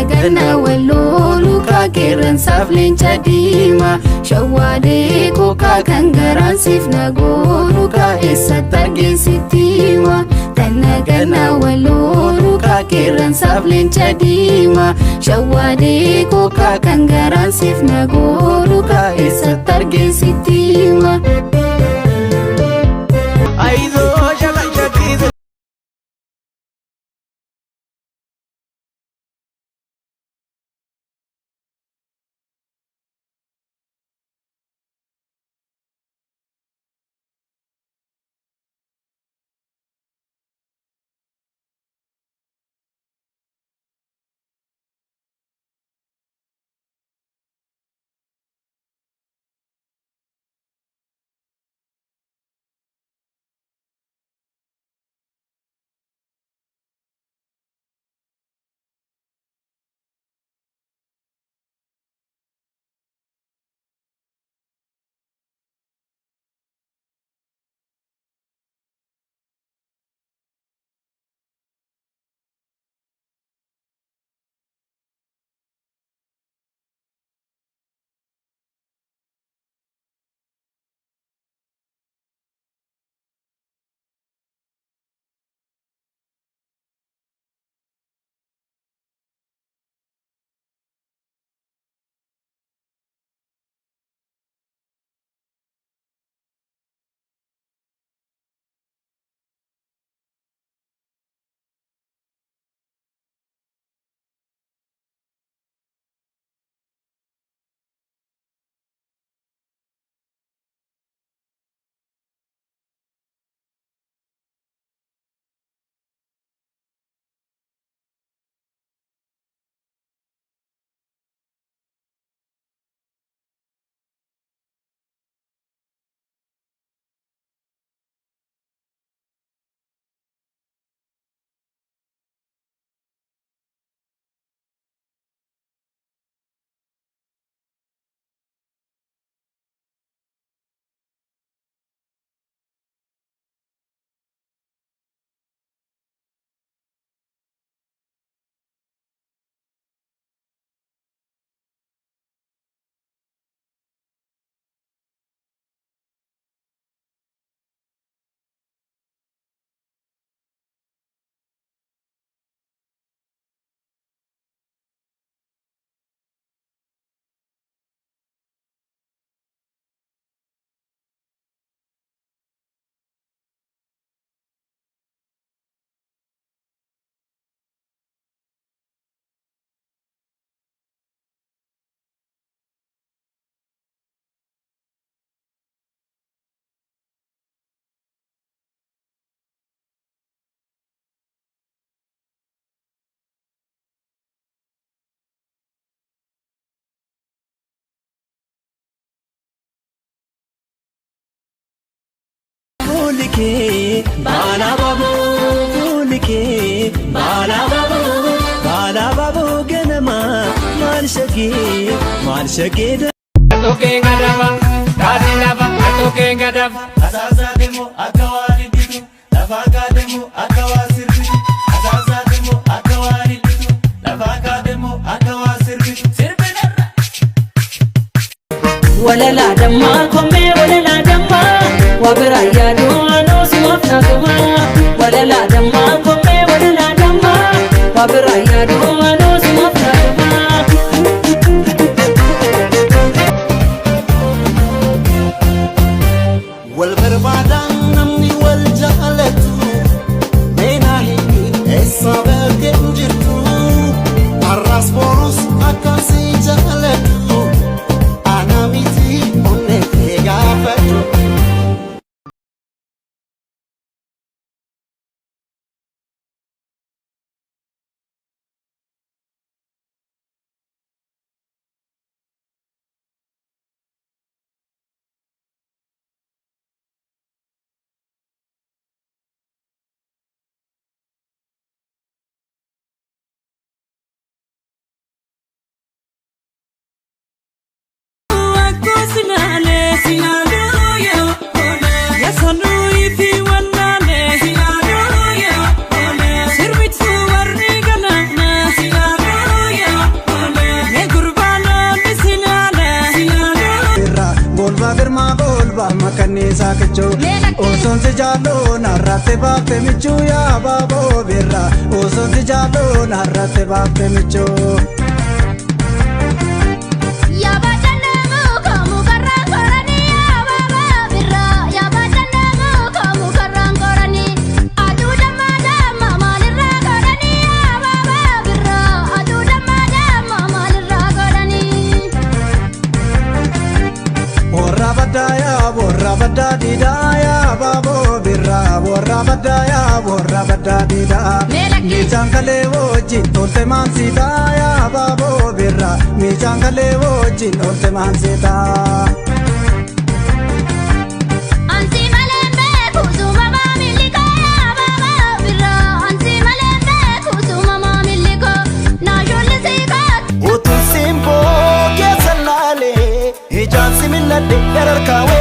ganna wallolu ka kiran saflin chadima shawade ko ka kangaran sif nagolu ka isa targin sitima ganna wallolu ka kiran saflin chadima shawade ko ka kangaran sif nagolu ka isa targin sitima aido bala babu ganama marshake atoke ngadava kadilava atoke ngadava azazademo akawari ditu lafakademo akawasirbi azazademo akawari ditu lafakademo akawasirbi sirbinara walala damma komme walala damma wabira yado ano sumafna kuma walala damma komme walala damma wabira yado ano sumafna kuma wal barbadan namni wal jahalatu benahi esabe injirtu arras borus akasi jahalatu anamiti micho Oson si jalo narrate baate micho ya babo birra Oson si jalo narrate baate micho Borra badda didaya babo birra borra badda dida mi jangale woji tolte mansita ya babo birra mi jangale woji tolte mansita ansi malembe kusuma mamiliko ya babo birra ansi malembe kusuma mamiliko na jole sikat utu simpo kesanale ijan similade dararkawe